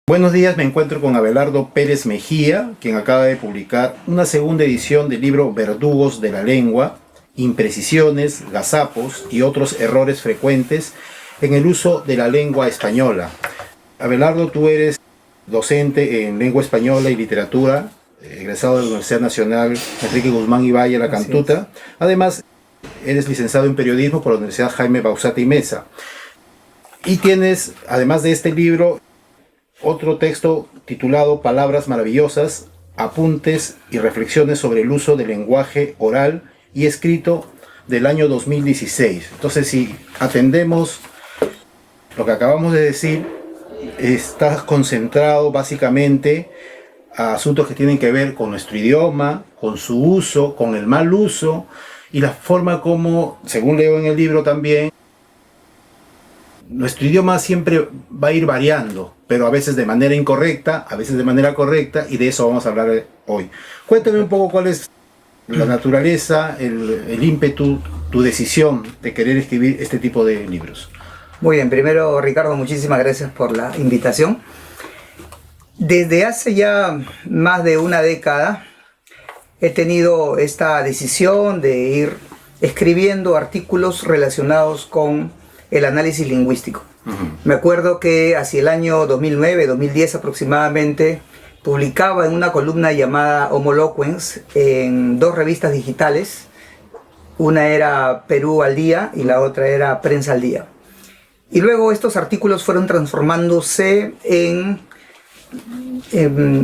Buenos días, me encuentro con Abelardo Pérez Mejía, quien acaba de publicar una segunda edición del libro Verdugos de la Lengua, imprecisiones, gazapos y otros errores frecuentes en el uso de la lengua española. Abelardo, tú eres docente en lengua española y literatura, egresado de la Universidad Nacional Enrique Guzmán y Valle, La Cantuta. Además, eres licenciado en periodismo por la Universidad Jaime Bauzá y Mesa. Y tienes, además de este libro, otro texto titulado Palabras maravillosas, apuntes y reflexiones sobre el uso del lenguaje oral y escrito del año 2016. Entonces, si atendemos lo que acabamos de decir, está concentrado básicamente a asuntos que tienen que ver con nuestro idioma, con su uso, con el mal uso y la forma como, según leo en el libro también, nuestro idioma siempre va a ir variando, pero a veces de manera incorrecta, a veces de manera correcta, y de eso vamos a hablar hoy. Cuéntame un poco cuál es la naturaleza, el ímpetu, tu decisión de querer escribir este tipo de libros. Muy bien, primero Ricardo, muchísimas gracias por la invitación. Desde hace ya más de una década he tenido esta decisión de ir escribiendo artículos relacionados con el análisis lingüístico. Me acuerdo que hacia el año 2009, 2010 aproximadamente, publicaba en una columna llamada Homoloquens en dos revistas digitales. Una era Perú al Día y la otra era Prensa al Día. Y luego estos artículos fueron transformándose en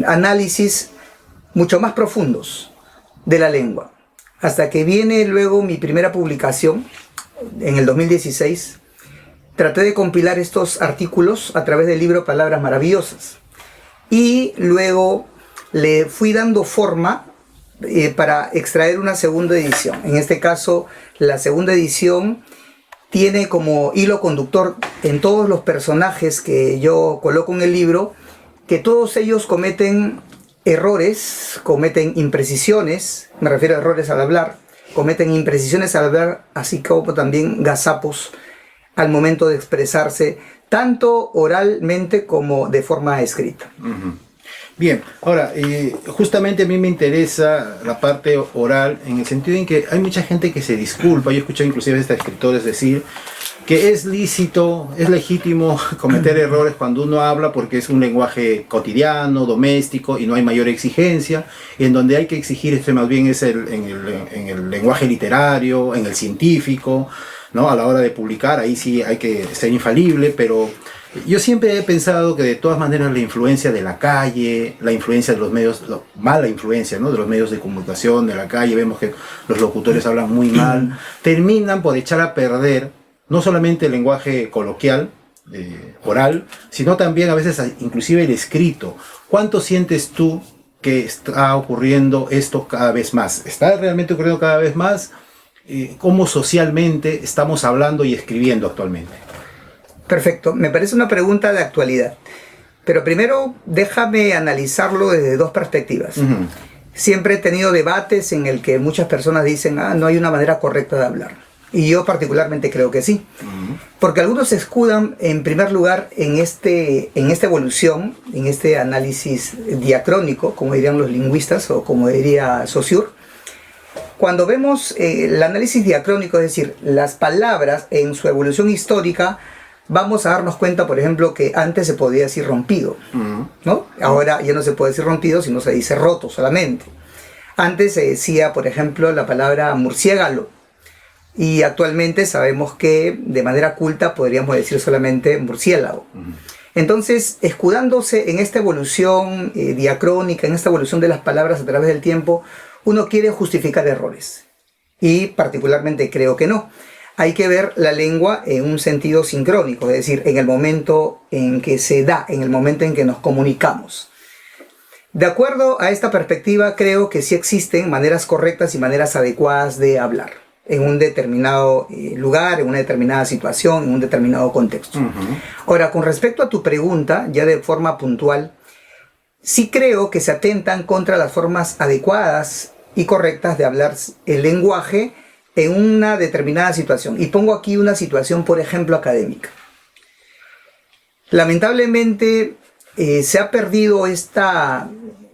análisis mucho más profundos de la lengua. Hasta que viene luego mi primera publicación en el 2016. Traté de compilar estos artículos a través del libro Palabras maravillosas y luego le fui dando forma para extraer una segunda edición. En este caso, la segunda edición tiene como hilo conductor en todos los personajes que yo coloco en el libro, que todos ellos cometen errores, cometen imprecisiones, me refiero a errores al hablar, cometen imprecisiones al hablar, así como también gazapos al momento de expresarse, tanto oralmente como de forma escrita. Bien, ahora, justamente a mí me interesa la parte oral, en el sentido en que hay mucha gente que se disculpa. Yo he escuchado inclusive a estos escritores decir que es lícito, es legítimo cometer errores cuando uno habla porque es un lenguaje cotidiano, doméstico y no hay mayor exigencia, y en donde hay que exigir más bien es en el lenguaje literario, en el científico, ¿no? A la hora de publicar, ahí sí hay que ser infalible, pero yo siempre he pensado que de todas maneras la influencia de la calle, la influencia de los medios, mala influencia, ¿no?, de los medios de comunicación, de la calle, vemos que los locutores hablan muy mal, terminan por echar a perder no solamente el lenguaje coloquial, oral, sino también a veces inclusive el escrito. ¿Cuánto sientes tú que está ocurriendo esto cada vez más? ¿Está realmente ocurriendo cada vez más? ¿Cómo socialmente estamos hablando y escribiendo actualmente? Perfecto, me parece una pregunta de actualidad, pero primero déjame analizarlo desde dos perspectivas. Siempre he tenido debates en el que muchas personas dicen, no hay una manera correcta de hablar, y yo particularmente creo que sí, porque algunos se escudan en primer lugar en esta evolución, en este análisis diacrónico, como dirían los lingüistas o como diría Saussure. Cuando vemos el análisis diacrónico, es decir, las palabras en su evolución histórica, vamos a darnos cuenta, por ejemplo, que antes se podía decir rompido, ¿no? Ahora ya no se puede decir rompido, sino se dice roto solamente. Antes se decía, por ejemplo, la palabra murciélago, y actualmente sabemos que de manera culta podríamos decir solamente murciélago. Entonces, escudándose en esta evolución diacrónica, en esta evolución de las palabras a través del tiempo, uno quiere justificar errores, y particularmente creo que no. Hay que ver la lengua en un sentido sincrónico, es decir, en el momento en que se da, en el momento en que nos comunicamos. De acuerdo a esta perspectiva, creo que sí existen maneras correctas y maneras adecuadas de hablar en un determinado lugar, en una determinada situación, en un determinado contexto. Ahora, con respecto a tu pregunta, ya de forma puntual, sí creo que se atentan contra las formas adecuadas y correctas de hablar el lenguaje en una determinada situación. Y pongo aquí una situación, por ejemplo, académica. Lamentablemente, se ha perdido esta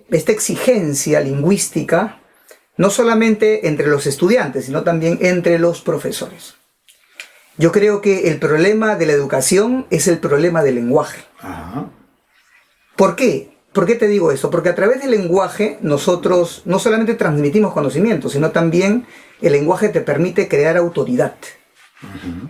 exigencia lingüística, no solamente entre los estudiantes, sino también entre los profesores. Yo creo que el problema de la educación es el problema del lenguaje. Ajá. ¿Por qué? ¿Por qué te digo esto? Porque a través del lenguaje nosotros no solamente transmitimos conocimiento, sino también el lenguaje te permite crear autoridad. Uh-huh.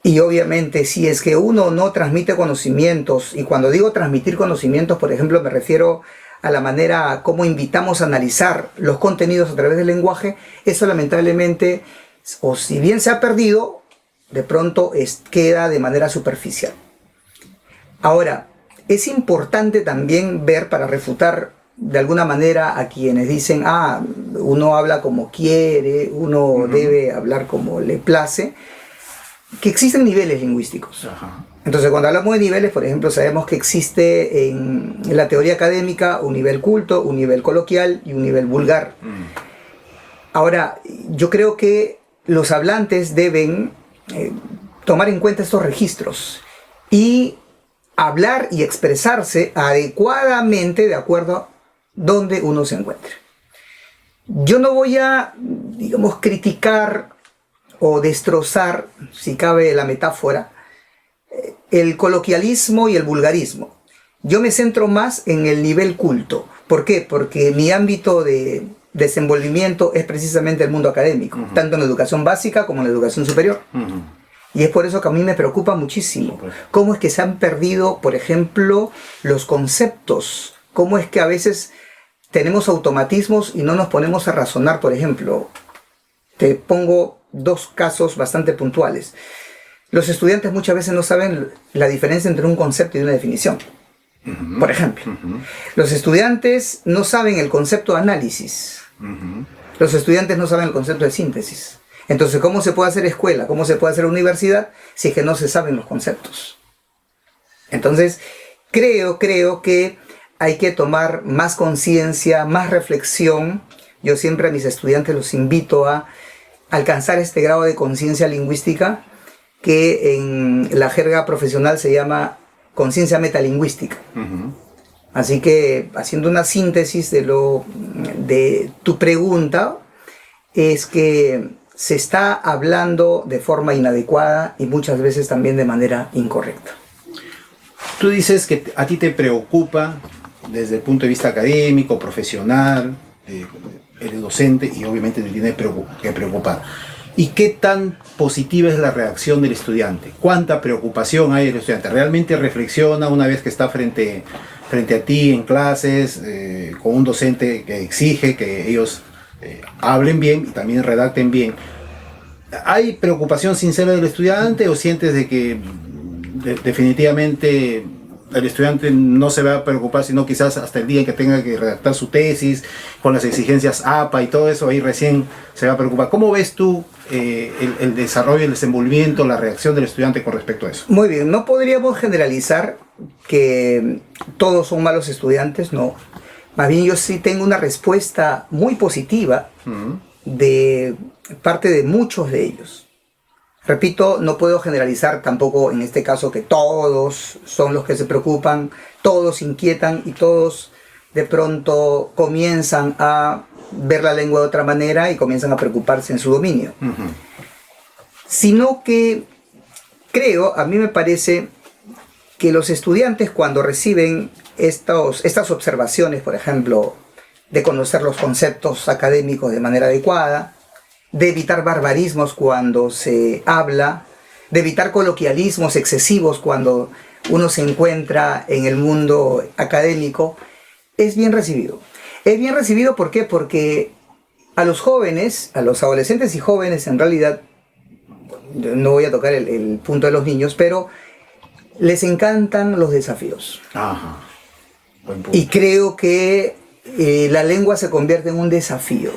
Y obviamente si es que uno no transmite conocimientos, y cuando digo transmitir conocimientos, por ejemplo, me refiero a la manera como invitamos a analizar los contenidos a través del lenguaje, eso lamentablemente, o si bien se ha perdido, de pronto queda de manera superficial. Ahora, es importante también ver, para refutar de alguna manera a quienes dicen, uno habla como quiere, uno debe hablar como le place, que existen niveles lingüísticos. Ajá. Entonces, cuando hablamos de niveles, por ejemplo, sabemos que existe en la teoría académica un nivel culto, un nivel coloquial y un nivel vulgar. Ahora, yo creo que los hablantes deben tomar en cuenta estos registros y hablar y expresarse adecuadamente de acuerdo a donde uno se encuentre. Yo no voy a, digamos, criticar o destrozar, si cabe la metáfora, el coloquialismo y el vulgarismo. Yo me centro más en el nivel culto. ¿Por qué? Porque mi ámbito de desenvolvimiento es precisamente el mundo académico, tanto en la educación básica como en la educación superior. Y es por eso que a mí me preocupa muchísimo cómo es que se han perdido, por ejemplo, los conceptos. Cómo es que a veces tenemos automatismos y no nos ponemos a razonar. Por ejemplo, te pongo dos casos bastante puntuales. Los estudiantes muchas veces no saben la diferencia entre un concepto y una definición. Por ejemplo, los estudiantes no saben el concepto de análisis. Los estudiantes no saben el concepto de síntesis. Entonces, ¿cómo se puede hacer escuela? ¿Cómo se puede hacer universidad si es que no se saben los conceptos? Entonces, creo que hay que tomar más conciencia, más reflexión. Yo siempre a mis estudiantes los invito a alcanzar este grado de conciencia lingüística que en la jerga profesional se llama conciencia metalingüística. Así que, haciendo una síntesis de tu pregunta, es que se está hablando de forma inadecuada y muchas veces también de manera incorrecta. Tú dices que a ti te preocupa desde el punto de vista académico, profesional, eres docente y obviamente te tiene que preocupar. ¿Y qué tan positiva es la reacción del estudiante? ¿Cuánta preocupación hay del estudiante? ¿Realmente reflexiona una vez que está frente a ti en clases, con un docente que exige que ellos hablen bien y también redacten bien? ¿Hay preocupación sincera del estudiante o sientes de que definitivamente el estudiante no se va a preocupar, sino quizás hasta el día en que tenga que redactar su tesis, con las exigencias APA y todo eso, ahí recién se va a preocupar? ¿Cómo ves tú el desarrollo, el desenvolvimiento, la reacción del estudiante con respecto a eso? Muy bien, no podríamos generalizar que todos son malos estudiantes, no. Más bien yo sí tengo una respuesta muy positiva de parte de muchos de ellos. Repito, no puedo generalizar tampoco en este caso que todos son los que se preocupan, todos inquietan y todos de pronto comienzan a ver la lengua de otra manera y comienzan a preocuparse en su dominio. Sino que creo, a mí me parece que los estudiantes cuando reciben estas observaciones, por ejemplo, de conocer los conceptos académicos de manera adecuada, de evitar barbarismos cuando se habla, de evitar coloquialismos excesivos cuando uno se encuentra en el mundo académico, es bien recibido. Es bien recibido, ¿por qué? Porque a los jóvenes, a los adolescentes y jóvenes, en realidad, no voy a tocar el punto de los niños, pero les encantan los desafíos. Ajá. Buen punto. Y creo que la lengua se convierte en un desafío.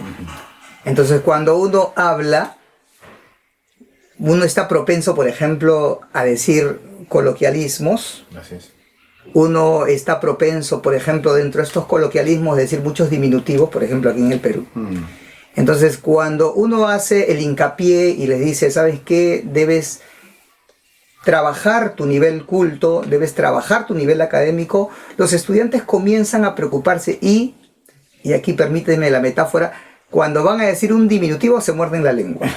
Entonces, cuando uno habla, uno está propenso, por ejemplo, a decir coloquialismos. Gracias. Uno está propenso, por ejemplo, dentro de estos coloquialismos, a decir muchos diminutivos, por ejemplo, aquí en el Perú. Entonces, cuando uno hace el hincapié y les dice, ¿sabes qué? Debes trabajar tu nivel culto, debes trabajar tu nivel académico, los estudiantes comienzan a preocuparse y aquí permíteme la metáfora, cuando van a decir un diminutivo se muerden la lengua.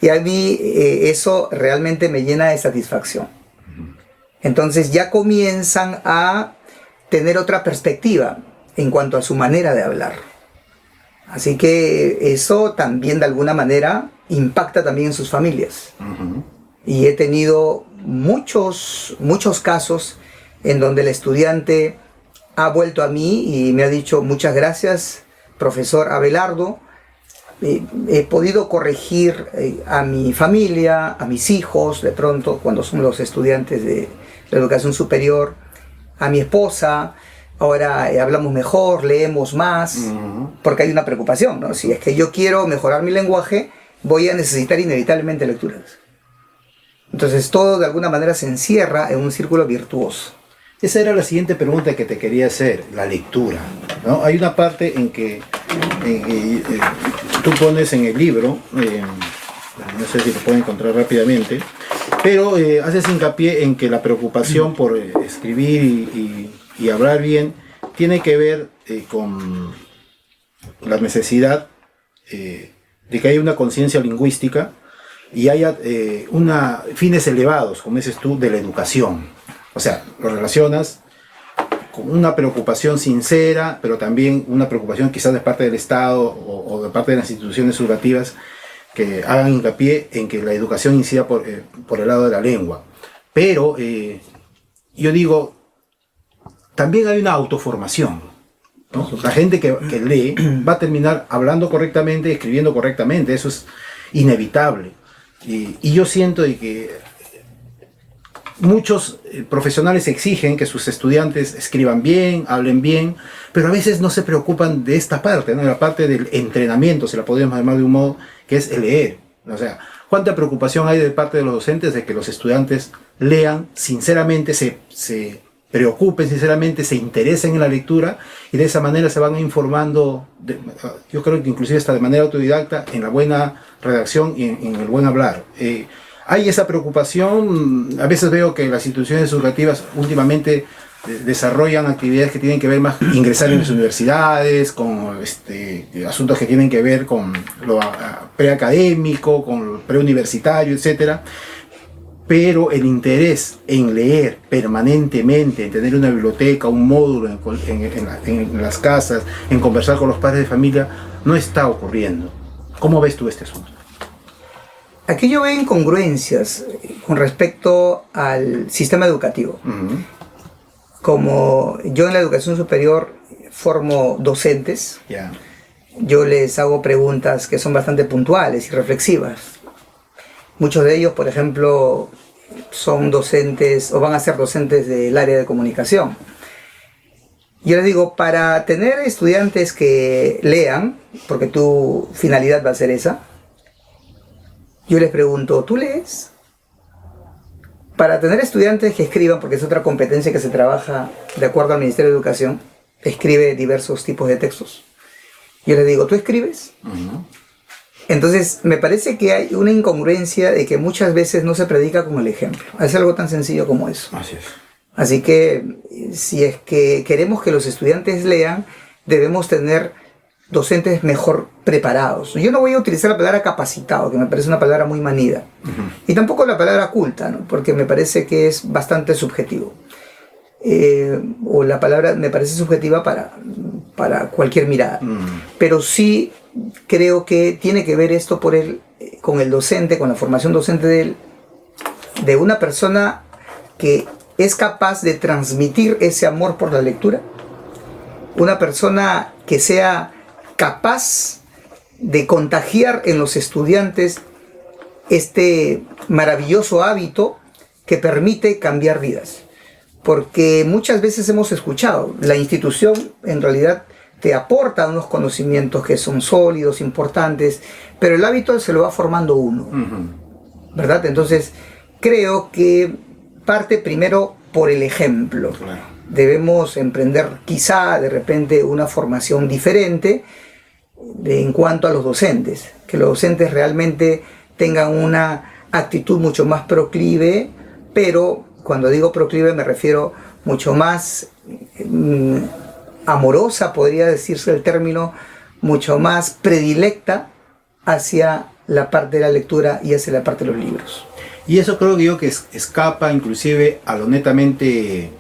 Y a mí eso realmente me llena de satisfacción. Entonces ya comienzan a tener otra perspectiva en cuanto a su manera de hablar. Así que eso también de alguna manera impacta también en sus familias. Y he tenido muchos casos en donde el estudiante ha vuelto a mí y me ha dicho: muchas gracias, profesor Abelardo. He podido corregir a mi familia, a mis hijos, de pronto, cuando son los estudiantes de la educación superior, a mi esposa. Ahora hablamos mejor, leemos más, porque hay una preocupación, ¿no? Si es que yo quiero mejorar mi lenguaje, voy a necesitar inevitablemente lecturas. Entonces todo de alguna manera se encierra en un círculo virtuoso. Esa era la siguiente pregunta que te quería hacer, la lectura, ¿no? Hay una parte en que tú pones en el libro, no sé si lo puedo encontrar rápidamente, pero haces hincapié en que la preocupación por escribir y hablar bien tiene que ver con la necesidad de que haya una conciencia lingüística y haya fines elevados, como dices tú, de la educación. O sea, lo relacionas con una preocupación sincera, pero también una preocupación quizás de parte del Estado o de parte de las instituciones educativas que hagan hincapié en que la educación incida por el lado de la lengua. Pero yo digo, también hay una autoformación, ¿no? La gente que lee va a terminar hablando correctamente, escribiendo correctamente, eso es inevitable. Y yo siento de que muchos profesionales exigen que sus estudiantes escriban bien, hablen bien, pero a veces no se preocupan de esta parte, ¿no? La parte del entrenamiento, se la podríamos llamar de un modo, que es el leer. O sea, ¿cuánta preocupación hay de parte de los docentes de que los estudiantes lean sinceramente, se preocupen sinceramente, se interesen en la lectura y de esa manera se van informando, yo creo que inclusive hasta de manera autodidacta, en la buena redacción y en el buen hablar? Hay esa preocupación. A veces veo que las instituciones educativas últimamente desarrollan actividades que tienen que ver más ingresar en las universidades, con asuntos que tienen que ver con lo preacadémico, con lo preuniversitario, etcétera. Pero el interés en leer permanentemente, en tener una biblioteca, un módulo en las casas, en conversar con los padres de familia, no está ocurriendo. ¿Cómo ves tú este asunto? Aquí yo veo incongruencias con respecto al sistema educativo. Como yo en la educación superior formo docentes, yo les hago preguntas que son bastante puntuales y reflexivas. Muchos de ellos, por ejemplo, son docentes o van a ser docentes del área de comunicación. Yo les digo, para tener estudiantes que lean, porque tu finalidad va a ser esa, yo les pregunto, ¿tú lees? Para tener estudiantes que escriban, porque es otra competencia que se trabaja de acuerdo al Ministerio de Educación, escribe diversos tipos de textos. Yo les digo, ¿tú escribes? Entonces, me parece que hay una incongruencia de que muchas veces no se predica con el ejemplo. Es algo tan sencillo como eso. Así es. Así que, si es que queremos que los estudiantes lean, debemos tener docentes mejor preparados. Yo no voy a utilizar la palabra capacitado, que me parece una palabra muy manida. Y tampoco la palabra culta, ¿no? Porque me parece que es bastante subjetivo. O la palabra me parece subjetiva para cualquier mirada. Pero sí creo que tiene que ver esto con el docente, con la formación docente de una persona que es capaz de transmitir ese amor por la lectura. Una persona que sea capaz de contagiar en los estudiantes este maravilloso hábito que permite cambiar vidas. Porque muchas veces hemos escuchado, la institución en realidad te aporta unos conocimientos que son sólidos, importantes, pero el hábito se lo va formando uno, ¿verdad? Entonces, creo que parte primero por el ejemplo. Claro. Debemos emprender quizá de repente una formación diferente en cuanto a los docentes, que los docentes realmente tengan una actitud mucho más proclive, pero cuando digo proclive me refiero mucho más amorosa, podría decirse el término, mucho más predilecta hacia la parte de la lectura y hacia la parte de los libros. Y eso creo que yo que escapa inclusive a lo netamente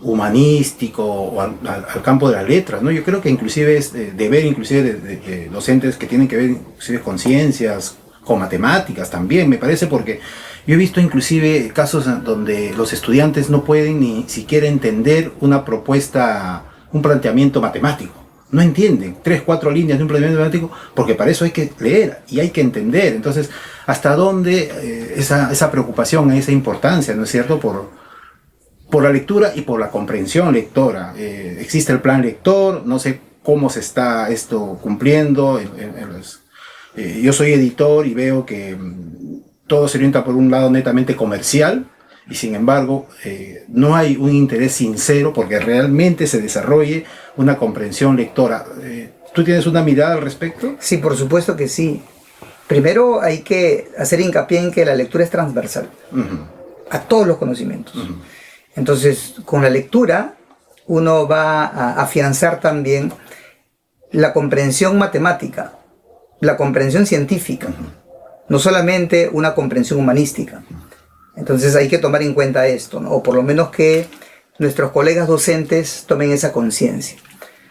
humanístico o al campo de las letras, ¿no? Yo creo que inclusive es deber inclusive de docentes que tienen que ver inclusive con ciencias, con matemáticas también, me parece, porque yo he visto inclusive casos donde los estudiantes no pueden ni siquiera entender una propuesta, un planteamiento matemático. No entienden 3, 4 líneas de un planteamiento matemático, porque para eso hay que leer y hay que entender. Entonces, ¿hasta dónde esa preocupación, esa importancia, ¿no es cierto?, por la lectura y por la comprensión lectora? Existe el plan lector, no sé cómo se está esto cumpliendo. Yo soy editor y veo que todo se orienta por un lado netamente comercial, y sin embargo no hay un interés sincero porque realmente se desarrolle una comprensión lectora. ¿Tú tienes una mirada al respecto? Sí, por supuesto que sí. Primero hay que hacer hincapié en que la lectura es transversal a todos los conocimientos. Entonces, con la lectura uno va a afianzar también la comprensión matemática, la comprensión científica, no solamente una comprensión humanística. Entonces hay que tomar en cuenta esto, ¿no? O por lo menos que nuestros colegas docentes tomen esa conciencia.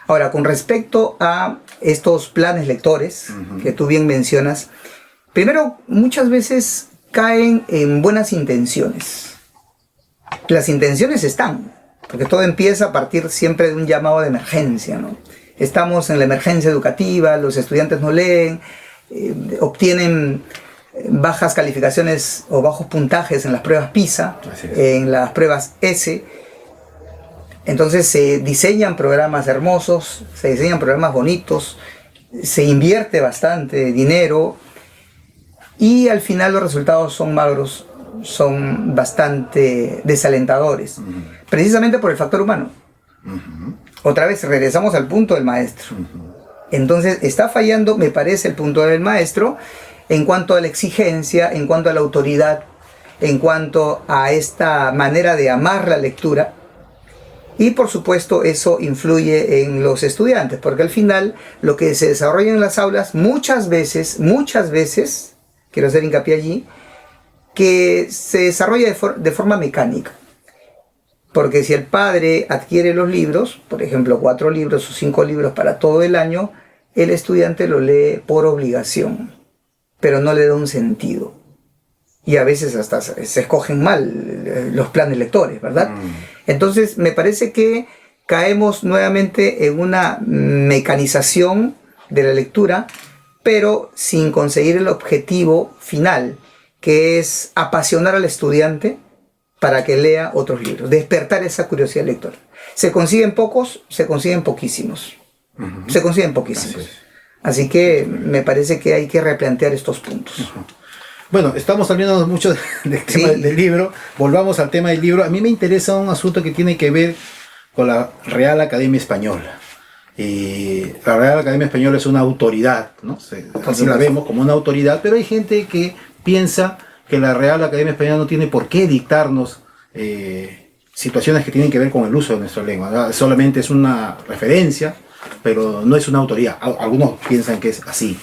Ahora, con respecto a estos planes lectores que tú bien mencionas, primero, muchas veces caen en buenas intenciones. Las intenciones están, porque todo empieza a partir siempre de un llamado de emergencia, ¿no? Estamos en la emergencia educativa, los estudiantes no leen, obtienen bajas calificaciones o bajos puntajes en las pruebas PISA, en las pruebas S. Entonces se diseñan programas hermosos, se diseñan programas bonitos, se invierte bastante dinero y al final los resultados son magros, son bastante desalentadores, precisamente por el factor humano. Otra vez regresamos al punto del maestro. Entonces está fallando, me parece, el punto del maestro en cuanto a la exigencia, en cuanto a la autoridad, en cuanto a esta manera de amar la lectura. Y por supuesto eso influye en los estudiantes, porque al final lo que se desarrolla en las aulas muchas veces, quiero hacer hincapié allí, que se desarrolla de forma mecánica. Porque si el padre adquiere los libros, por ejemplo 4 libros o 5 libros para todo el año, el estudiante lo lee por obligación, pero no le da un sentido. Y a veces hasta se escogen mal los planes lectores, ¿verdad? Entonces me parece que caemos nuevamente en una mecanización de la lectura, pero sin conseguir el objetivo final, que es apasionar al estudiante para que lea otros libros, despertar esa curiosidad lectora. ¿Se consiguen pocos? Se consiguen poquísimos. Se consiguen poquísimos. Así que me parece que hay que replantear estos puntos. Bueno, estamos saliendo mucho del tema del libro. Volvamos al tema del libro. A mí me interesa un asunto que tiene que ver con la Real Academia Española. La Real Academia Española es una autoridad, ¿no? Así la vemos como una autoridad, pero hay gente que piensa que la Real Academia Española no tiene por qué dictarnos situaciones que tienen que ver con el uso de nuestra lengua, ¿verdad? Solamente es una referencia, pero no es una autoridad. Algunos piensan que es así.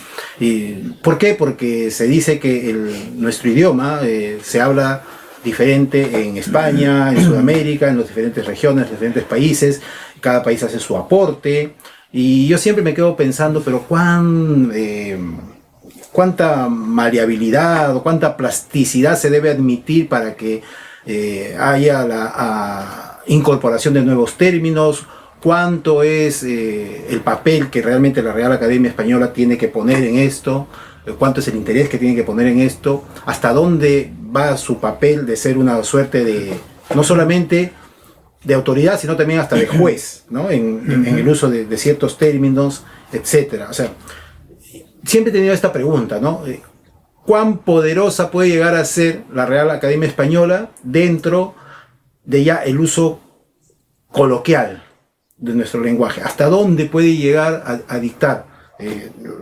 ¿Por qué? Porque se dice que nuestro idioma se habla diferente en España, en Sudamérica, en las diferentes regiones, en los diferentes países. Cada país hace su aporte. Y yo siempre me quedo pensando, pero cuánta maleabilidad o cuánta plasticidad se debe admitir para que haya la incorporación de nuevos términos. ¿Cuánto es el papel que realmente la Real Academia Española tiene que poner en esto? ¿Cuánto es el interés que tiene que poner en esto? ¿Hasta dónde va su papel de ser una suerte de, no solamente de autoridad, sino también hasta de juez, ¿no? en el uso de ciertos términos, etcétera? O sea, siempre he tenido esta pregunta, ¿no? ¿Cuán poderosa puede llegar a ser la Real Academia Española dentro de ya el uso coloquial de nuestro lenguaje? ¿Hasta dónde puede llegar a dictar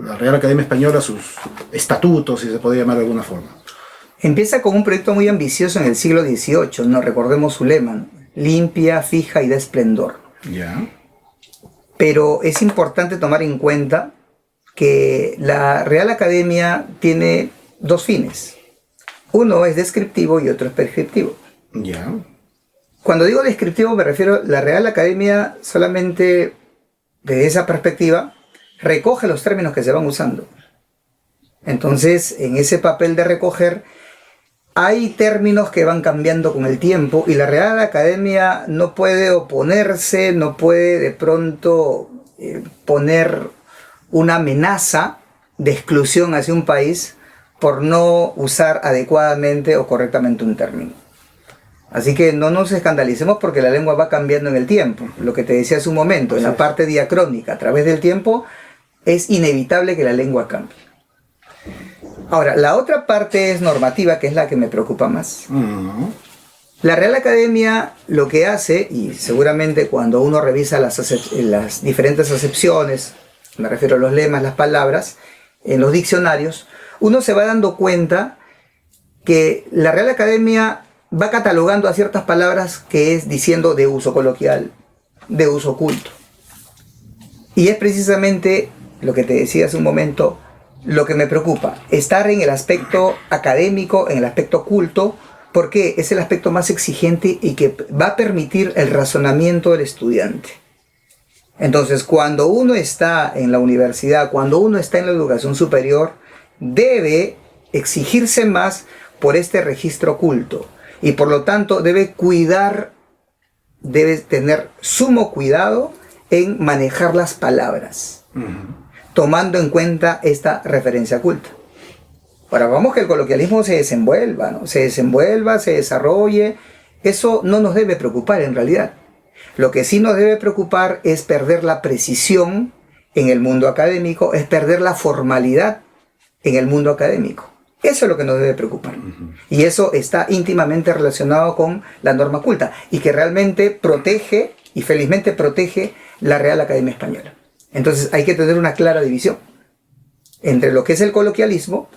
la Real Academia Española sus estatutos, si se podría llamar de alguna forma? Empieza con un proyecto muy ambicioso en el siglo XVIII, ¿no? Recordemos su lema, ¿no? Limpia, fija y da esplendor. Ya. Pero es importante tomar en cuenta que la Real Academia tiene dos fines. Uno es descriptivo y otro es prescriptivo. Ya. Cuando digo descriptivo me refiero a la Real Academia solamente desde esa perspectiva recoge los términos que se van usando. Entonces, en ese papel de recoger, hay términos que van cambiando con el tiempo y la Real Academia no puede oponerse, no puede de pronto poner una amenaza de exclusión hacia un país por no usar adecuadamente o correctamente un término. Así que no nos escandalicemos porque la lengua va cambiando en el tiempo. Lo que te decía hace un momento, en la parte diacrónica, a través del tiempo, es inevitable que la lengua cambie. Ahora, la otra parte es normativa, que es la que me preocupa más. La Real Academia lo que hace, y seguramente cuando uno revisa las diferentes acepciones, me refiero a los lemas, las palabras, en los diccionarios, uno se va dando cuenta que la Real Academia va catalogando a ciertas palabras que es diciendo de uso coloquial, de uso culto. Y es precisamente lo que te decía hace un momento, lo que me preocupa, estar en el aspecto académico, en el aspecto culto, porque es el aspecto más exigente y que va a permitir el razonamiento del estudiante. Entonces, cuando uno está en la universidad, cuando uno está en la educación superior, debe exigirse más por este registro culto y por lo tanto debe tener sumo cuidado en manejar las palabras, tomando en cuenta esta referencia culta. Ahora vamos que el coloquialismo se desenvuelva, ¿no? Se desarrolle. Eso no nos debe preocupar en realidad. Lo que sí nos debe preocupar es perder la precisión en el mundo académico, es perder la formalidad en el mundo académico. Eso es lo que nos debe preocupar. Y eso está íntimamente relacionado con la norma culta y que realmente protege, y felizmente protege, la Real Academia Española. Entonces hay que tener una clara división entre lo que es el coloquialismo,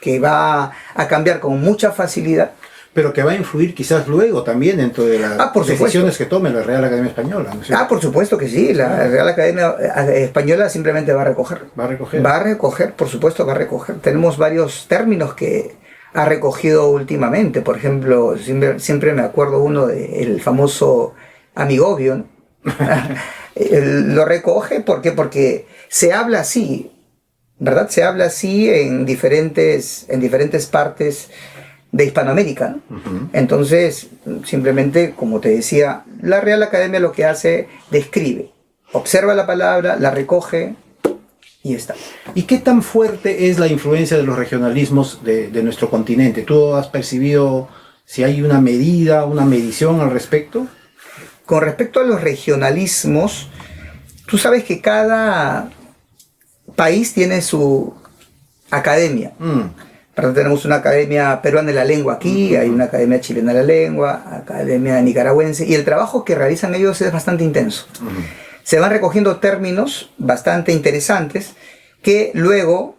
que va a cambiar con mucha facilidad, pero que va a influir quizás luego también dentro de las decisiones que tome la Real Academia Española, ¿no es cierto? Por supuesto que sí, la Real Academia Española simplemente va a recoger. Va a recoger. Va a recoger, por supuesto, va a recoger. Tenemos varios términos que ha recogido últimamente. Por ejemplo, siempre me acuerdo uno del famoso amigovio, ¿no? Lo recoge, ¿por qué? Porque se habla así, ¿verdad? Se habla así en diferentes partes de Hispanoamérica, ¿no? Entonces, simplemente, como te decía, la Real Academia lo que hace, describe, observa la palabra, la recoge y está. ¿Y qué tan fuerte es la influencia de los regionalismos de nuestro continente? ¿Tú has percibido si hay una medida, una medición al respecto? Con respecto a los regionalismos, tú sabes que cada país tiene su academia. Tenemos una academia peruana de la lengua aquí, hay una academia chilena de la lengua, academia nicaragüense, y el trabajo que realizan ellos es bastante intenso. Se van recogiendo términos bastante interesantes que luego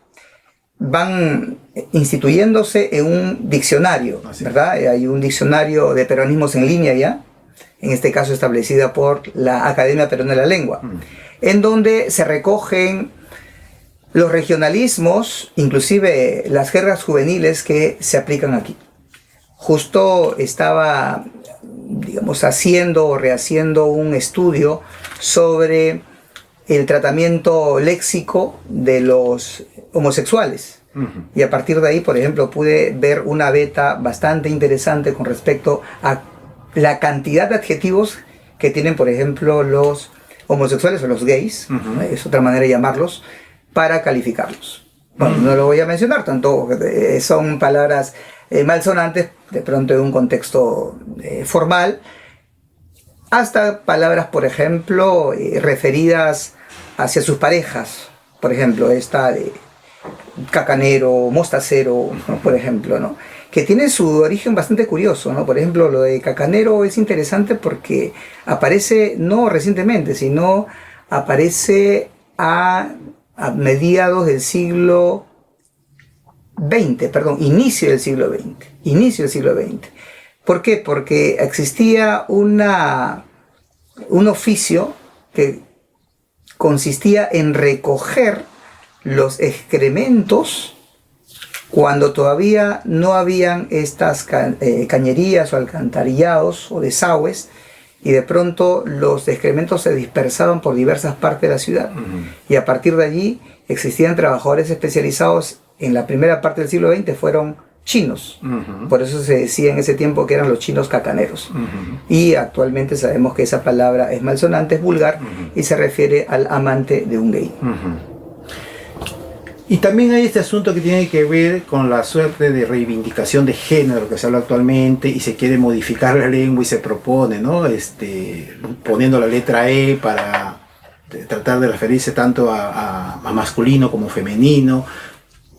van instituyéndose en un diccionario, ¿verdad? Hay un diccionario de peruanismos en línea ya, en este caso establecida por la Academia Peruana de la Lengua, en donde se recogen los regionalismos, inclusive las jergas juveniles que se aplican aquí. Justo estaba, digamos, haciendo o rehaciendo un estudio sobre el tratamiento léxico de los homosexuales. Y a partir de ahí, por ejemplo, pude ver una beta bastante interesante con respecto a la cantidad de adjetivos que tienen, por ejemplo, los homosexuales o los gays, es otra manera de llamarlos, para calificarlos. Bueno, no lo voy a mencionar, tanto son palabras malsonantes, de pronto en un contexto formal, hasta palabras, por ejemplo, referidas hacia sus parejas. Por ejemplo, esta de cacanero, mostacero, ¿no? Por ejemplo, ¿no? Que tiene su origen bastante curioso, ¿no? Por ejemplo, lo de cacanero es interesante porque aparece no recientemente, sino aparece a mediados del siglo XX, perdón, inicio del siglo XX. Inicio del siglo XX. ¿Por qué? Porque existía un oficio que consistía en recoger los excrementos cuando todavía no habían estas cañerías o alcantarillados o desagües, y de pronto los excrementos se dispersaban por diversas partes de la ciudad. Y a partir de allí existían trabajadores especializados. En la primera parte del siglo XX fueron chinos. Por eso se decía en ese tiempo que eran los chinos cacaneros. Y actualmente sabemos que esa palabra es malsonante, es vulgar, y se refiere al amante de un gay. Y también hay este asunto que tiene que ver con la suerte de reivindicación de género que se habla actualmente, y se quiere modificar la lengua y se propone, ¿no? Poniendo la letra E para tratar de referirse tanto a masculino como femenino.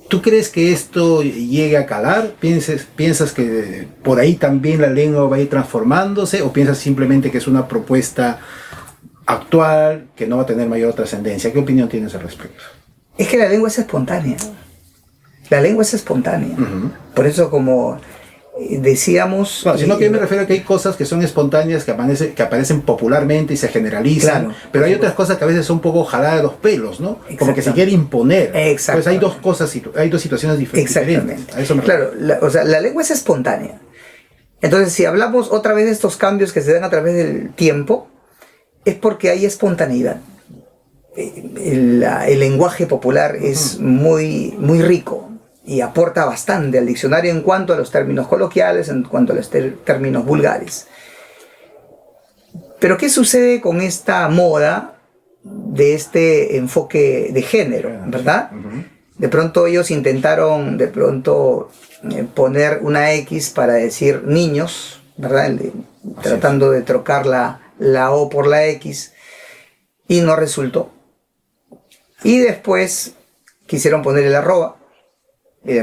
¿Tú crees que esto llegue a calar? ¿Piensas que por ahí también la lengua va a ir transformándose, o piensas simplemente que es una propuesta actual que no va a tener mayor trascendencia? ¿Qué opinión tienes al respecto? Es que la lengua es espontánea. La lengua es espontánea. Por eso, como decíamos... Bueno, sino que yo me refiero a que hay cosas que son espontáneas, que aparecen popularmente y se generalizan, claro, pero hay otras cosas que a veces son un poco jaladas de los pelos, ¿no? Como que se quiere imponer. Pues hay dos cosas, hay dos situaciones diferentes. A eso me refiero. Claro, la lengua es espontánea. Entonces, si hablamos otra vez de estos cambios que se dan a través del tiempo, es porque hay espontaneidad. El lenguaje popular es muy rico y aporta bastante al diccionario en cuanto a los términos coloquiales, en cuanto a los términos vulgares. Pero ¿qué sucede con esta moda de este enfoque de género, verdad? De pronto ellos intentaron poner una X para decir niños, ¿verdad? Tratando de trocar la O por la X, y no resultó. Y después quisieron poner el arroba, y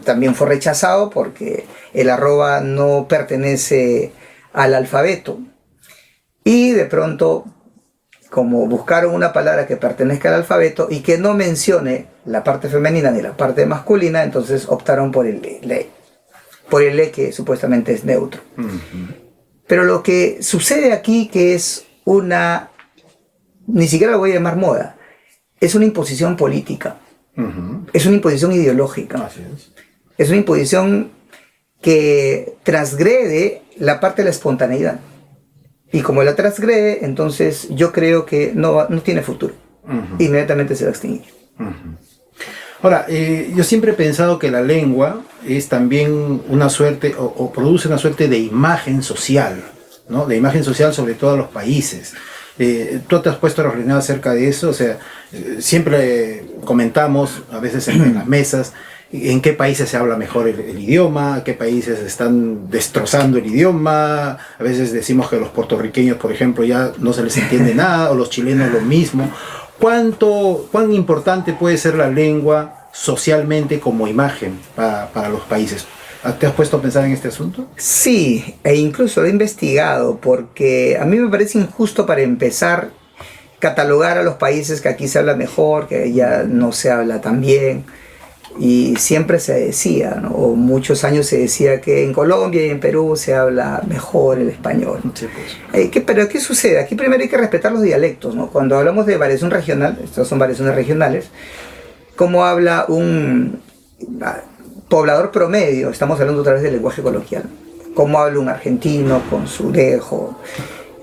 también fue rechazado porque el arroba no pertenece al alfabeto. Y de pronto, como buscaron una palabra que pertenezca al alfabeto y que no mencione la parte femenina ni la parte masculina, entonces optaron por el E, que supuestamente es neutro. Pero lo que sucede aquí, que es ni siquiera lo voy a llamar moda, es una imposición política, es una imposición ideológica, es una imposición que transgrede la parte de la espontaneidad. Y como la transgrede, entonces yo creo que no tiene futuro. Inmediatamente se va a extinguir. Ahora, yo siempre he pensado que la lengua es también una suerte, o produce una suerte de imagen social, ¿no? De imagen social sobre todos los países. Tú te has puesto a reflexionar acerca de eso, o sea, siempre comentamos a veces en las mesas en qué países se habla mejor el idioma, qué países están destrozando el idioma. A veces decimos que los puertorriqueños, por ejemplo, ya no se les entiende nada, o los chilenos lo mismo. ¿Cuán importante puede ser la lengua socialmente como imagen para los países? ¿Te has puesto a pensar en este asunto? Sí, e incluso lo he investigado, porque a mí me parece injusto, para empezar, catalogar a los países que aquí se habla mejor, que allá no se habla tan bien. Y siempre se decía, ¿no? O muchos años se decía que en Colombia y en Perú se habla mejor el español. Sí, pues. Pero ¿qué sucede? Aquí primero hay que respetar los dialectos, ¿no? Cuando hablamos de variación regional, estas son variaciones regionales, ¿cómo habla un poblador promedio? Estamos hablando otra vez del lenguaje coloquial. ¿Cómo habla un argentino con su dejo?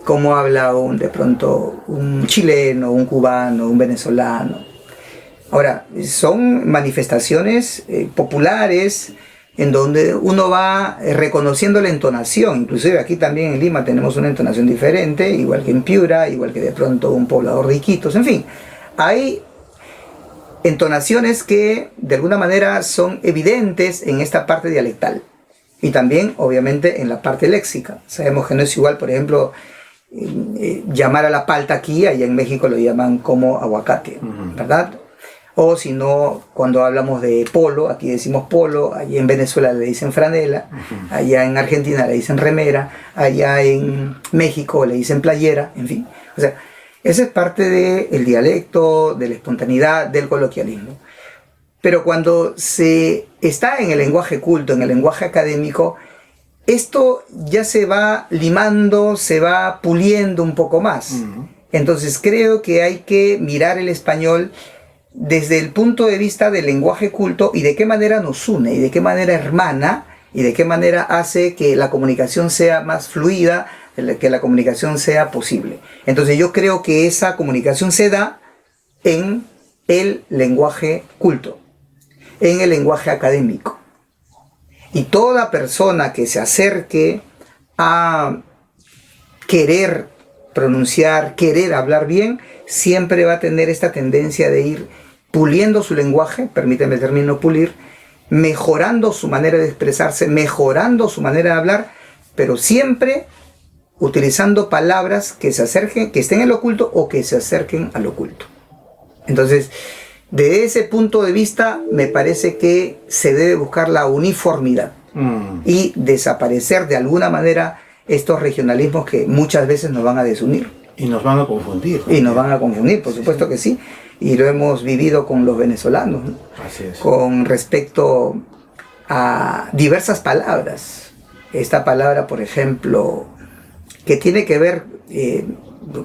¿Cómo habla de pronto un chileno, un cubano, un venezolano? Ahora, son manifestaciones populares en donde uno va reconociendo la entonación. Inclusive aquí también en Lima tenemos una entonación diferente, igual que en Piura, igual que de pronto un poblador de Iquitos. En fin, hay entonaciones que de alguna manera son evidentes en esta parte dialectal. Y también, obviamente, en la parte léxica. Sabemos que no es igual, por ejemplo, llamar a la palta aquí, allá en México lo llaman como aguacate, ¿verdad? O si no, cuando hablamos de polo, aquí decimos polo, allá en Venezuela le dicen franela, allá en Argentina le dicen remera, allá en México le dicen playera, en fin. O sea, esa es parte del dialecto, de la espontaneidad, del coloquialismo. Pero cuando se está en el lenguaje culto, en el lenguaje académico, esto ya se va limando, se va puliendo un poco más. Entonces creo que hay que mirar el español desde el punto de vista del lenguaje culto y de qué manera nos une, y de qué manera hermana, y de qué manera hace que la comunicación sea más fluida, que la comunicación sea posible. Entonces yo creo que esa comunicación se da en el lenguaje culto, en el lenguaje académico. Y toda persona que se acerque a querer pronunciar, querer hablar bien, siempre va a tener esta tendencia de ir puliendo su lenguaje, permíteme el término pulir, mejorando su manera de expresarse, mejorando su manera de hablar, pero siempre utilizando palabras que se acerquen, que estén en lo oculto o que se acerquen al oculto. Entonces, de ese punto de vista, me parece que se debe buscar la uniformidad y desaparecer de alguna manera estos regionalismos que muchas veces nos van a desunir. Y nos van a confundir. Y nos van a confundir, por supuesto que sí. Y lo hemos vivido con los venezolanos, ¿no? Así es. Con respecto a diversas palabras. Esta palabra, por ejemplo, que tiene que ver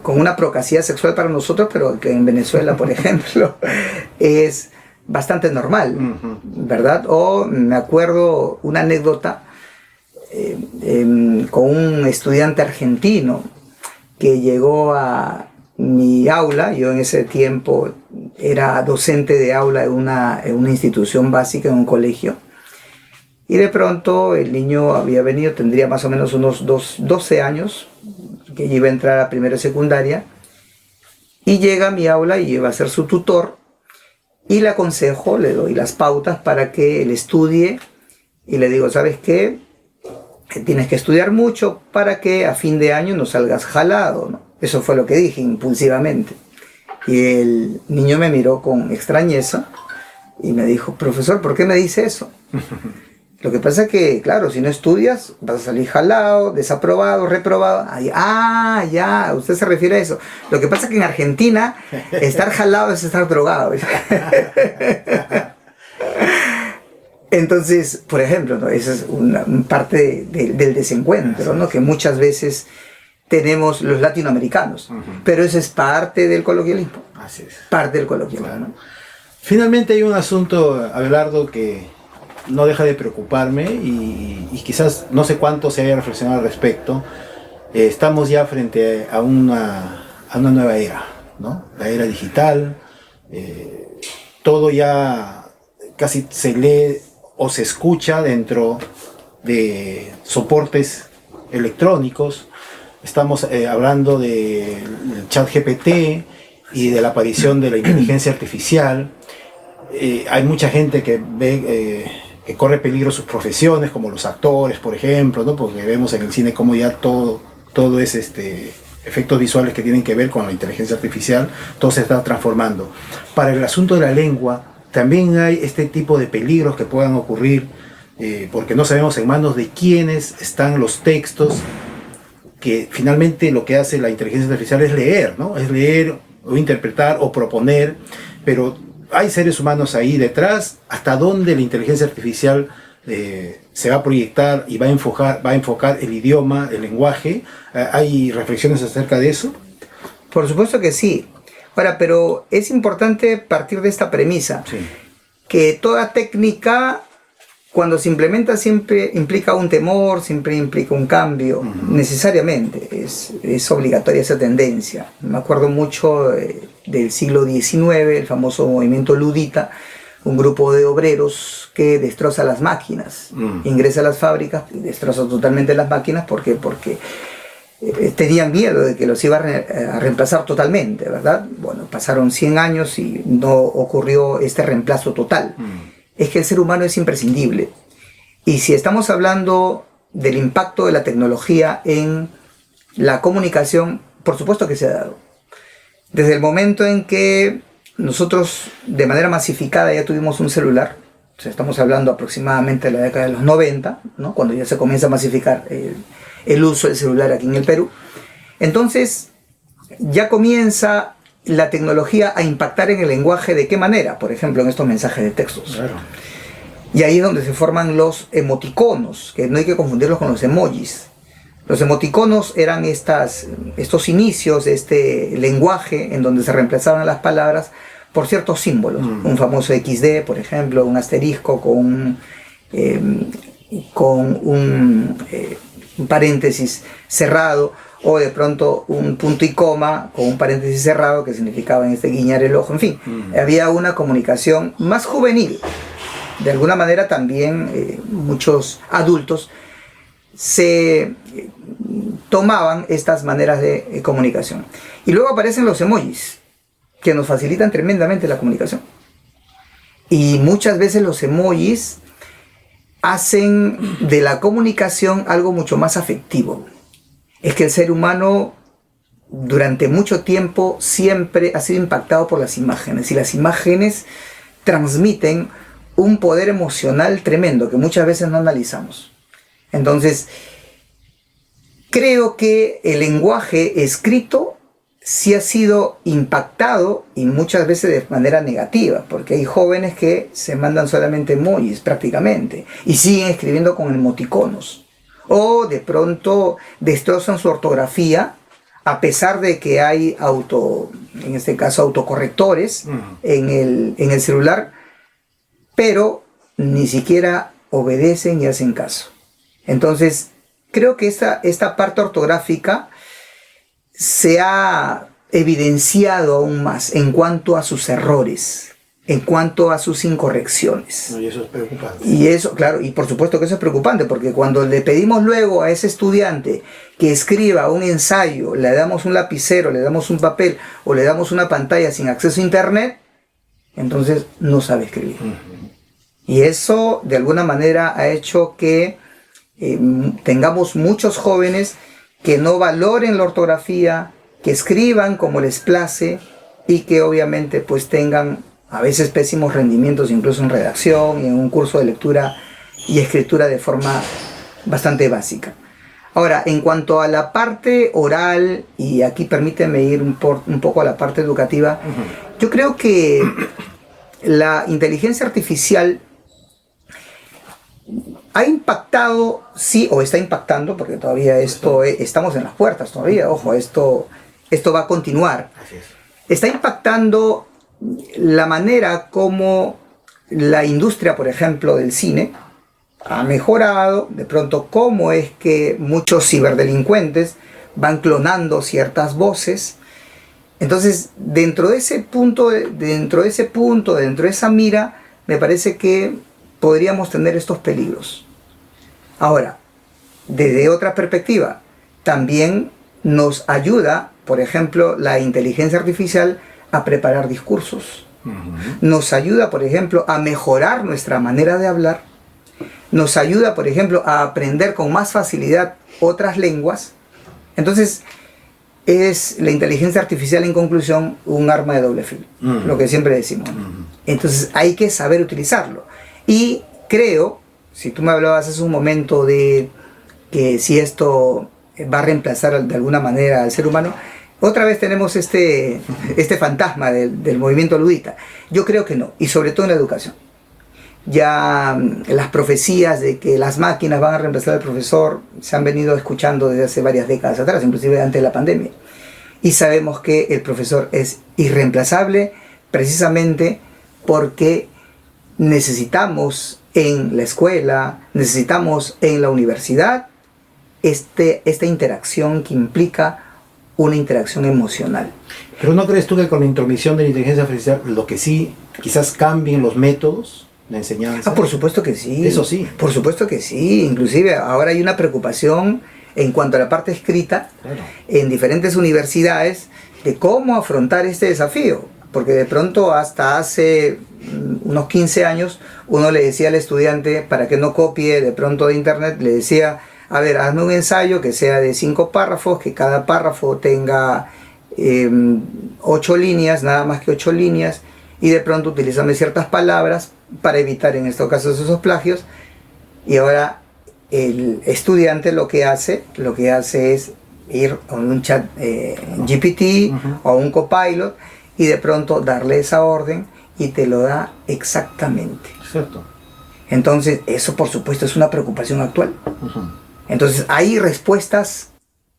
con una procacidad sexual para nosotros, pero que en Venezuela, por ejemplo, es bastante normal, ¿verdad? O me acuerdo una anécdota con un estudiante argentino que llegó a mi aula. Yo en ese tiempo era docente de aula en una institución básica, en un colegio. Y de pronto el niño había venido, tendría más o menos unos 12 años, que iba a entrar a primero de secundaria, y llega a mi aula y iba a ser su tutor, y le aconsejo, le doy las pautas para que él estudie, y le digo, ¿sabes qué? Que tienes que estudiar mucho para que a fin de año no salgas jalado, ¿no? Eso fue lo que dije impulsivamente. Y el niño me miró con extrañeza y me dijo, profesor, ¿por qué me dice eso? Lo que pasa es que, claro, si no estudias, vas a salir jalado, desaprobado, reprobado. Ah, ya, usted se refiere a eso. Lo que pasa es que en Argentina, estar jalado es estar drogado. Entonces, por ejemplo, ¿no? Esa es una parte del desencuentro, ¿no? Que muchas veces tenemos los latinoamericanos. Pero eso es parte del coloquialismo. Así es. Parte del coloquialismo. Claro. Finalmente hay un asunto, Abelardo, que no deja de preocuparme y quizás no sé cuánto se haya reflexionado al respecto. Estamos ya frente a una nueva era, ¿no? La era digital. Todo ya casi se lee o se escucha dentro de soportes electrónicos. Estamos hablando del ChatGPT y de la aparición de la inteligencia artificial. Hay mucha gente que ve que corre peligro sus profesiones, como los actores, por ejemplo, ¿no? Porque vemos en el cine cómo ya todo es efectos visuales que tienen que ver con la inteligencia artificial, todo se está transformando. Para el asunto de la lengua, también hay este tipo de peligros que puedan ocurrir, porque no sabemos en manos de quiénes están los textos, que finalmente lo que hace la inteligencia artificial es leer, ¿no? Es leer o interpretar o proponer, pero hay seres humanos ahí detrás. ¿Hasta dónde la inteligencia artificial se va a proyectar y va a enfocar el idioma, el lenguaje? ¿Hay reflexiones acerca de eso? Por supuesto que sí. Ahora, pero es importante partir de esta premisa, Sí. que toda técnica, cuando se implementa, siempre implica un temor, siempre implica un cambio, necesariamente. Es obligatoria esa tendencia. Me acuerdo mucho del siglo XIX, el famoso movimiento ludita, un grupo de obreros que destroza las máquinas, ingresa a las fábricas y destroza totalmente las máquinas. ¿Por qué? Porque tenían miedo de que los iba a reemplazar totalmente, ¿verdad? Bueno, pasaron 100 años y no ocurrió este reemplazo total. Es que el ser humano es imprescindible. Y si estamos hablando del impacto de la tecnología en la comunicación, por supuesto que se ha dado. Desde el momento en que nosotros de manera masificada ya tuvimos un celular, o sea, estamos hablando aproximadamente de la década de los 90, ¿no? Cuando ya se comienza a masificar el uso del celular aquí en el Perú. Entonces ya comienza la tecnología a impactar en el lenguaje, ¿de qué manera? Por ejemplo, en estos mensajes de textos. Claro. Y ahí es donde se forman los emoticonos, que no hay que confundirlos con los emojis. Los emoticonos eran estos inicios de este lenguaje en donde se reemplazaban las palabras por ciertos símbolos. Un famoso XD, por ejemplo, un asterisco con un paréntesis cerrado, o de pronto un punto y coma con un paréntesis cerrado que significaba guiñar el ojo. En fin, había una comunicación más juvenil. De alguna manera también muchos adultos se tomaban estas maneras de comunicación. Y luego aparecen los emojis, que nos facilitan tremendamente la comunicación. Y muchas veces los emojis hacen de la comunicación algo mucho más afectivo. Es que el ser humano durante mucho tiempo siempre ha sido impactado por las imágenes, y las imágenes transmiten un poder emocional tremendo que muchas veces no analizamos. Entonces, creo que el lenguaje escrito sí ha sido impactado, y muchas veces de manera negativa, porque hay jóvenes que se mandan solamente emojis prácticamente y siguen escribiendo con emoticonos, o de pronto destrozan su ortografía a pesar de que hay en este caso autocorrectores en el celular, pero ni siquiera obedecen y hacen caso. Entonces, creo que esta parte ortográfica se ha evidenciado aún más en cuanto a sus errores, en cuanto a sus incorrecciones. No, y eso es preocupante. Y eso, claro, y por supuesto que eso es preocupante, porque cuando le pedimos luego a ese estudiante que escriba un ensayo, le damos un lapicero, le damos un papel o le damos una pantalla sin acceso a internet, entonces no sabe escribir. Y eso de alguna manera ha hecho que tengamos muchos jóvenes que no valoren la ortografía, que escriban como les place, y que obviamente pues tengan a veces pésimos rendimientos incluso en redacción y en un curso de lectura y escritura de forma bastante básica. Ahora, en cuanto a la parte oral, y aquí permíteme ir un poco a la parte educativa, yo creo que la inteligencia artificial ha impactado, sí, o está impactando, porque todavía estamos en las puertas todavía, ojo, esto va a continuar. Así es. Está impactando la manera como la industria, por ejemplo, del cine ha mejorado, de pronto cómo es que muchos ciberdelincuentes van clonando ciertas voces. Entonces, dentro de esa mira, me parece que podríamos tener estos peligros. Ahora, desde otra perspectiva, también nos ayuda, por ejemplo, la inteligencia artificial a preparar discursos. Nos ayuda, por ejemplo, a mejorar nuestra manera de hablar. Nos ayuda, por ejemplo, a aprender con más facilidad otras lenguas. Entonces, es la inteligencia artificial, en conclusión, un arma de doble filo, lo que siempre decimos. Entonces, hay que saber utilizarlo. Y creo, si tú me hablabas hace un momento de que si esto va a reemplazar de alguna manera al ser humano, otra vez tenemos este fantasma del movimiento ludita. Yo creo que no, y sobre todo en la educación. Ya las profecías de que las máquinas van a reemplazar al profesor se han venido escuchando desde hace varias décadas atrás, inclusive antes de la pandemia. Y sabemos que el profesor es irreemplazable precisamente porque necesitamos en la escuela, necesitamos en la universidad esta interacción que implica una interacción emocional. Pero ¿no crees tú que con la intromisión de la inteligencia artificial lo que sí quizás cambien los métodos de enseñanza? Por supuesto que sí. Eso sí. Por supuesto que sí. Inclusive ahora hay una preocupación en cuanto a la parte escrita, claro, en diferentes universidades, de cómo afrontar este desafío. Porque de pronto hasta hace unos 15 años uno le decía al estudiante, para que no copie de pronto de internet, le decía: a ver, hazme un ensayo que sea de 5 párrafos, que cada párrafo tenga 8 líneas, nada más que 8 líneas, y de pronto utilízame ciertas palabras para evitar en estos casos esos plagios. Y ahora el estudiante lo que hace es ir a un chat GPT o a un copilot y de pronto darle esa orden y te lo da exactamente. Exacto. Entonces, eso por supuesto es una preocupación actual. Ujú. Entonces, hay respuestas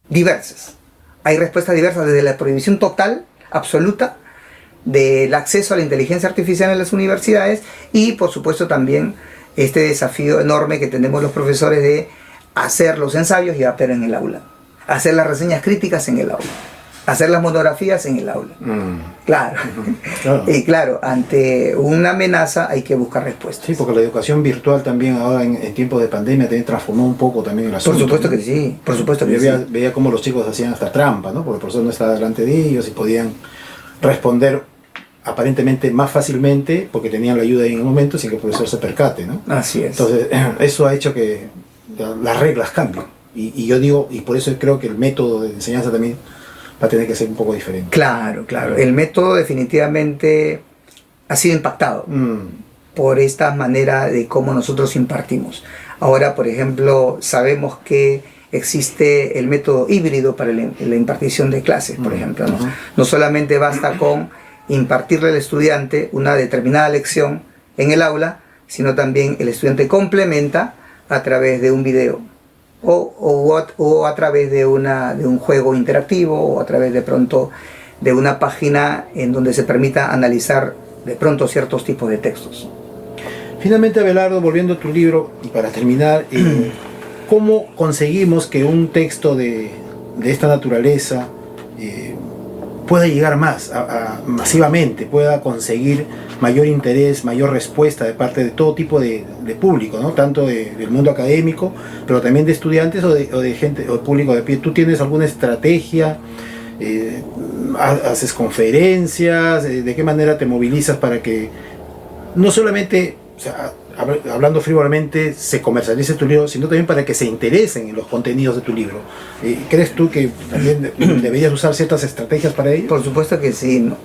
diversas. Hay respuestas diversas desde la prohibición total, absoluta, del acceso a la inteligencia artificial en las universidades y, por supuesto, también este desafío enorme que tenemos los profesores de hacer los ensayos y pero en el aula. Hacer las reseñas críticas en el aula. Hacer las monografías en el aula. Claro. Claro. Y claro, ante una amenaza hay que buscar respuestas. Sí, porque la educación virtual también ahora en tiempos de pandemia también transformó un poco también el asunto. Por supuesto ¿no? que sí, por supuesto que Yo sí. veía cómo los chicos hacían hasta trampa, ¿no? Porque el profesor no estaba delante de ellos y podían responder aparentemente más fácilmente porque tenían la ayuda en el momento sin que el profesor se percate, ¿no? Así es. Entonces, eso ha hecho que las reglas cambien. Y yo digo, y por eso creo que el método de enseñanza también va a tener que ser un poco diferente. Claro, claro. El método definitivamente ha sido impactado por esta manera de cómo nosotros impartimos. Ahora, por ejemplo, sabemos que existe el método híbrido para la impartición de clases, por ejemplo, ¿no? No solamente basta con impartirle al estudiante una determinada lección en el aula, sino también el estudiante complementa a través de un video o a través de un juego interactivo o a través de pronto de una página en donde se permita analizar de pronto ciertos tipos de textos. Finalmente, Abelardo, volviendo a tu libro, y para terminar, ¿cómo conseguimos que un texto de esta naturaleza pueda llegar más, masivamente, pueda conseguir mayor interés, mayor respuesta de parte de todo tipo de público, ¿no? Tanto del mundo académico, pero también de estudiantes o de gente, o público de pie? ¿Tú tienes alguna estrategia? ¿Haces conferencias? ¿De qué manera te movilizas para que no solamente, o sea, hablando frívolamente, se comercialice tu libro, sino también para que se interesen en los contenidos de tu libro? ¿Crees tú que también deberías usar ciertas estrategias para ello? Por supuesto que sí, ¿no?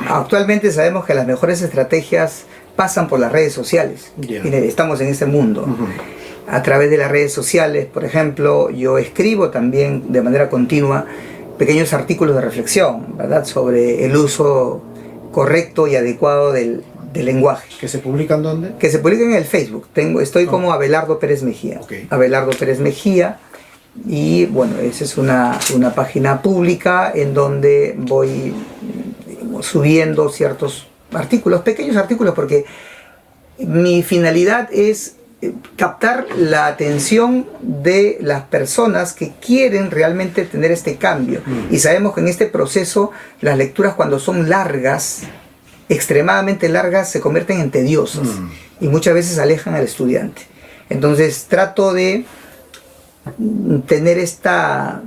Actualmente sabemos que las mejores estrategias pasan por las redes sociales. Yeah. Y estamos en ese mundo. A través de las redes sociales, por ejemplo, yo escribo también de manera continua pequeños artículos de reflexión, ¿verdad?, sobre el uso correcto y adecuado del lenguaje. ¿Que se publican dónde? Que se publican en el Facebook. Estoy como Abelardo Pérez Mejía. Okay. Abelardo Pérez Mejía. Y bueno, esa es una página pública en donde voy, digamos, subiendo ciertos artículos, pequeños artículos, porque mi finalidad es captar la atención de las personas que quieren realmente tener este cambio. Y sabemos que en este proceso las lecturas, cuando son largas, extremadamente largas, se convierten en tediosas y muchas veces alejan al estudiante. Entonces trato de tener esta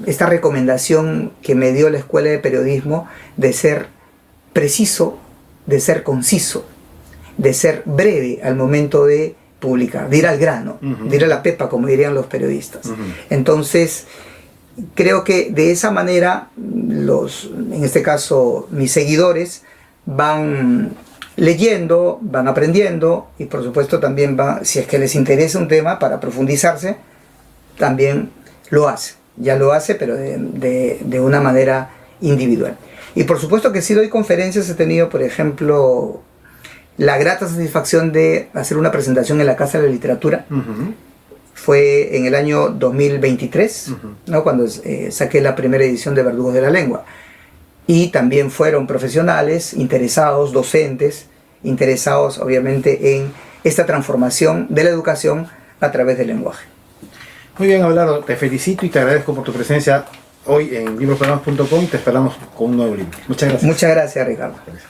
recomendación que me dio la Escuela de Periodismo de ser preciso, de ser conciso, de ser breve al momento de publicar, de ir al grano, de ir a la pepa, como dirían los periodistas. Entonces, creo que de esa manera, en este caso, mis seguidores van leyendo, van aprendiendo y por supuesto también si es que les interesa un tema para profundizarse, también lo hace. Ya lo hace, pero de una manera individual. Y por supuesto que sí doy conferencias. He tenido, por ejemplo, la grata satisfacción de hacer una presentación en la Casa de la Literatura. Fue en el año 2023, ¿no?, cuando saqué la primera edición de Verdugos de la Lengua. Y también fueron profesionales interesados, docentes, interesados obviamente en esta transformación de la educación a través del lenguaje. Muy bien, Abelardo, te felicito y te agradezco por tu presencia hoy en librosprogramas.com. Te esperamos con un nuevo libro. Muchas gracias. Muchas gracias, Ricardo. Gracias.